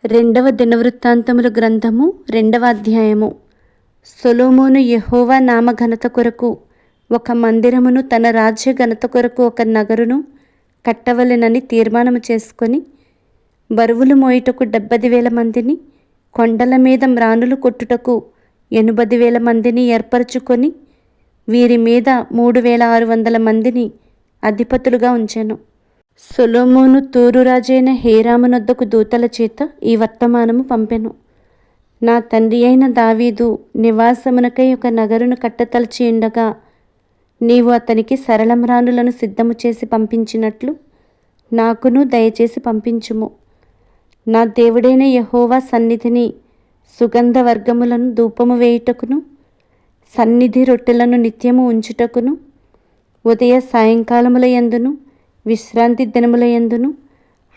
రెండవ దినవృత్తాంతముల గ్రంథము 2వ అధ్యాయము. సొలొమోను యెహోవా నామఘనత కొరకు ఒక మందిరమును, తన రాజ్య ఘనత కొరకు ఒక నగరును కట్టవలెనని తీర్మానము చేసుకొని, బరువులు మోయుటకు 70,000 మందిని, కొండల మీద మ్రానులు కొట్టుటకు 80,000 మందిని ఏర్పరచుకొని, వీరి మీద 3,600 మందిని అధిపతులుగా ఉంచెను. సొలొమోను తూరు రాజైన హీరాము నొద్దకు దూతల చేత ఈ వర్తమానము పంపెను. నా తండ్రి అయిన దావీదు నివాసమునకై ఒక నగరును కట్టతలచి ఉండగా, నీవు అతనికి సరళమ్రానులను సిద్ధము చేసి పంపించినట్లు నాకును దయచేసి పంపించుము. నా దేవుడైన యెహోవా సన్నిధిని సుగంధ వర్గములను ధూపము వేయుటకును, సన్నిధి రొట్టెలను నిత్యము ఉంచుటకును, ఉదయ సాయంకాలముల యందును, విశ్రాంతి దినముల యందును,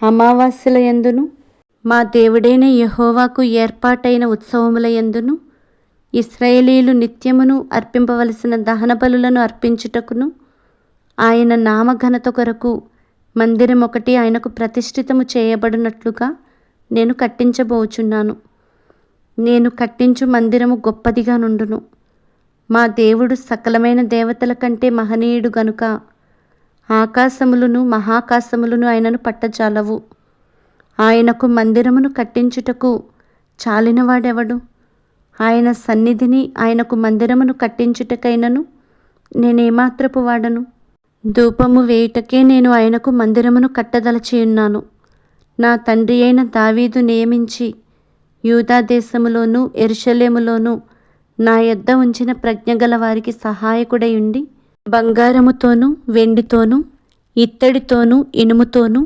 అమావాస్యల యందును, మా దేవుడైన యెహోవాకు ఏర్పాటైన ఉత్సవముల యందును, ఇశ్రాయేలీయులు నిత్యమును అర్పింపవలసిన దహన బలులను అర్పించుటకును, ఆయన నామఘనత కొరకు మందిరం ఒకటి ఆయనకు ప్రతిష్ఠితము చేయబడినట్లుగా నేను కట్టించబోచున్నాను. నేను కట్టించు మందిరము గొప్పదిగా నుండును. మా దేవుడు సకలమైన దేవతల కంటే మహనీయుడు గనుక ఆకాశములను మహాకాశములను ఆయనను పట్టజాలవు. ఆయనకు మందిరమును కట్టించుటకు చాలినవాడెవడు? ఆయన సన్నిధిని, ఆయనకు మందిరమును కట్టించుటకైనను నేనేమాత్రపు వాడను? ధూపము వేయుటకే నేను ఆయనకు మందిరమును కట్టదలచియున్నాను. నా తండ్రి అయిన దావీదు నియమించి యూదా దేశములోను యెరూషలేములోను నా యొద్ద ఉంచిన ప్రజ్ఞగల వారికి సహాయకుడై ఉండి, బంగారముతోనూ వెండితోనూ ఇత్తడితోనూ ఇనుముతోనూ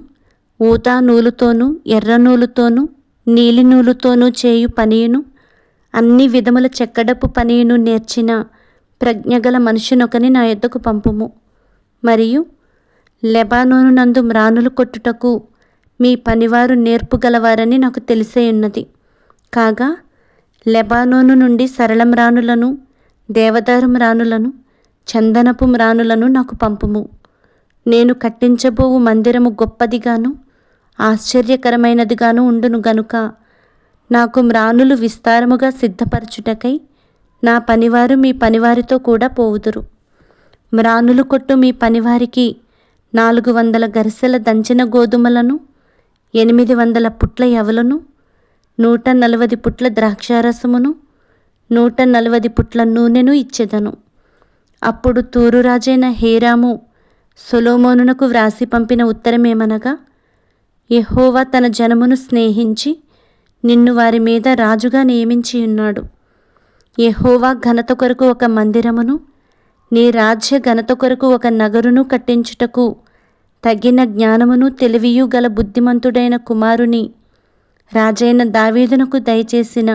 ఊదా నూలుతోనూ ఎర్ర నూలుతోనూ నీలి నూలుతోనూ చేయు పనియును, అన్ని విధముల చెక్కడపు పనియును నేర్చిన ప్రజ్ఞగల మనుషునొకని నా యొద్దకు పంపుము. మరియు లెబానోను నందు మ్రానులు కొట్టుటకు మీ పనివారు నేర్పుగలవారని నాకు తెలిసే ఉన్నది. కాగా లెబానోను నుండి సరళమ్రానులను, దేవదారు మ్రానులను, చందనపు మ్రానులను నాకు పంపుము. నేను కట్టించబోవు మందిరము గొప్పదిగాను ఆశ్చర్యకరమైనదిగాను ఉండును గనుక నాకు మ్రానులు విస్తారముగా సిద్ధపరచుటకై నా పనివారు మీ పనివారితో కూడా పోవుదురు. మ్రానులు కొట్టు మీ పనివారికి 400 గరిసెల దంచిన గోధుమలను, 800 పుట్ల యవలును, 140 పుట్ల ద్రాక్షారసమును, 140 పుట్ల నూనెను ఇచ్చెదను. అప్పుడు తూరు రాజైన హీరాము సొలొమోనునకు వ్రాసి పంపిన ఉత్తరమేమనగా, యెహోవా తన జనమును స్నేహించి నిన్ను వారి మీద రాజుగా నియమించి ఉన్నాడు. యెహోవా ఘనత కొరకు ఒక మందిరమును, నీ రాజ్య ఘనత కొరకు ఒక నగరును కట్టించుటకు తగిన జ్ఞానమును తెలివియు గల బుద్ధిమంతుడైన కుమారుని రాజైన దావీదునకు దయచేసిన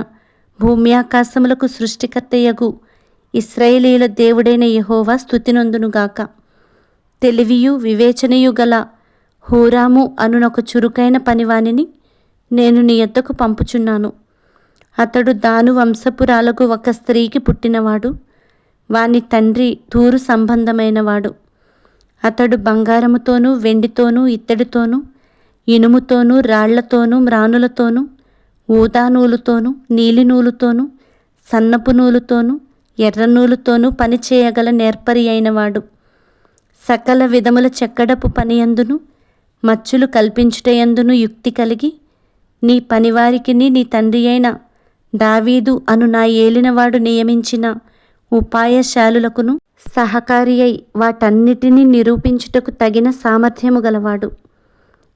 భూమ్యాకాశములకు సృష్టికర్తయగు ఇశ్రాయేలీయుల దేవుడైన యెహోవా స్తుతినొందునుగాక. తెలివియు వివేచనయు గల హూరాము అనునొక చురుకైన పనివానిని నేను నీ యొద్దకు పంపుచున్నాను. అతడు దాను వంశపురాలకు ఒక స్త్రీకి పుట్టినవాడు. వాని తండ్రి తూరు సంబంధమైనవాడు. అతడు బంగారముతోనూ వెండితోనూ ఇత్తడితోనూ ఇనుముతోనూ రాళ్లతోనూ మ్రానులతోనూ ఊదా నూలుతోనూ నీలి నూలుతోనూ సన్నపు నూలుతోనూ ఎర్ర నూలుతోనూ పని చేయగల నేర్పరి అయినవాడు. సకల విధముల చెక్కడపు పనియందును మచ్చులు కల్పించుటయందును యుక్తి కలిగి, నీ పనివారికిని నీ తండ్రి అయిన దావీదు అను నా ఏలినవాడు నియమించిన ఉపాయశాలులకును సహకారి అయి వాటన్నిటినీ నిరూపించుటకు తగిన సామర్థ్యము గలవాడు.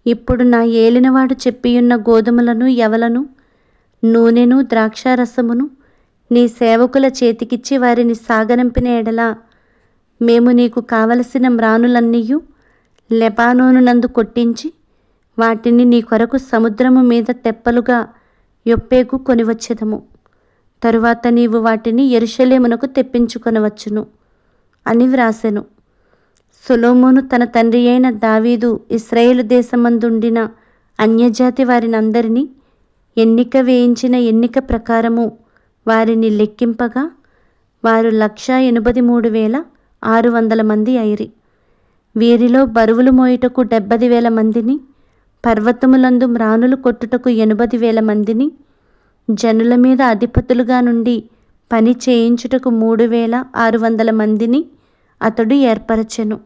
ఇప్పుడు నా ఏలినవాడు చెప్పియున్న గోధుమలను యవలను నూనెను ద్రాక్షారసమును నీ సేవకుల చేతికిచ్చి వారిని సాగనంపిన ఎడల, మేము నీకు కావలసిన మ్రానులన్నీయు లెబానోను నందు కొట్టించి వాటిని నీ కొరకు సముద్రము మీద తెప్పలుగా యొప్పేకు కొనివచ్చెదము. తరువాత నీవు వాటిని యెరూషలేమునకు తెప్పించుకొనవచ్చును అని వ్రాసెను. సొలొమోను తన తండ్రి అయిన దావీదు ఇశ్రాయేలు దేశమందుండిన అన్యజాతి వారినందరినీ ఎన్నిక వేయించిన ఎన్నిక ప్రకారము వారిని లెక్కింపగా వారు 1,83,600 మంది అయిరి. వీరిలో బరువులు మోయుటకు 70,000 మందిని, పర్వతములందు మ్రానులు కొట్టుటకు 80,000 మందిని, జనుల మీద అధిపతులుగా నుండి పని చేయించుటకు 3,600 మందిని అతడు ఏర్పరచెను.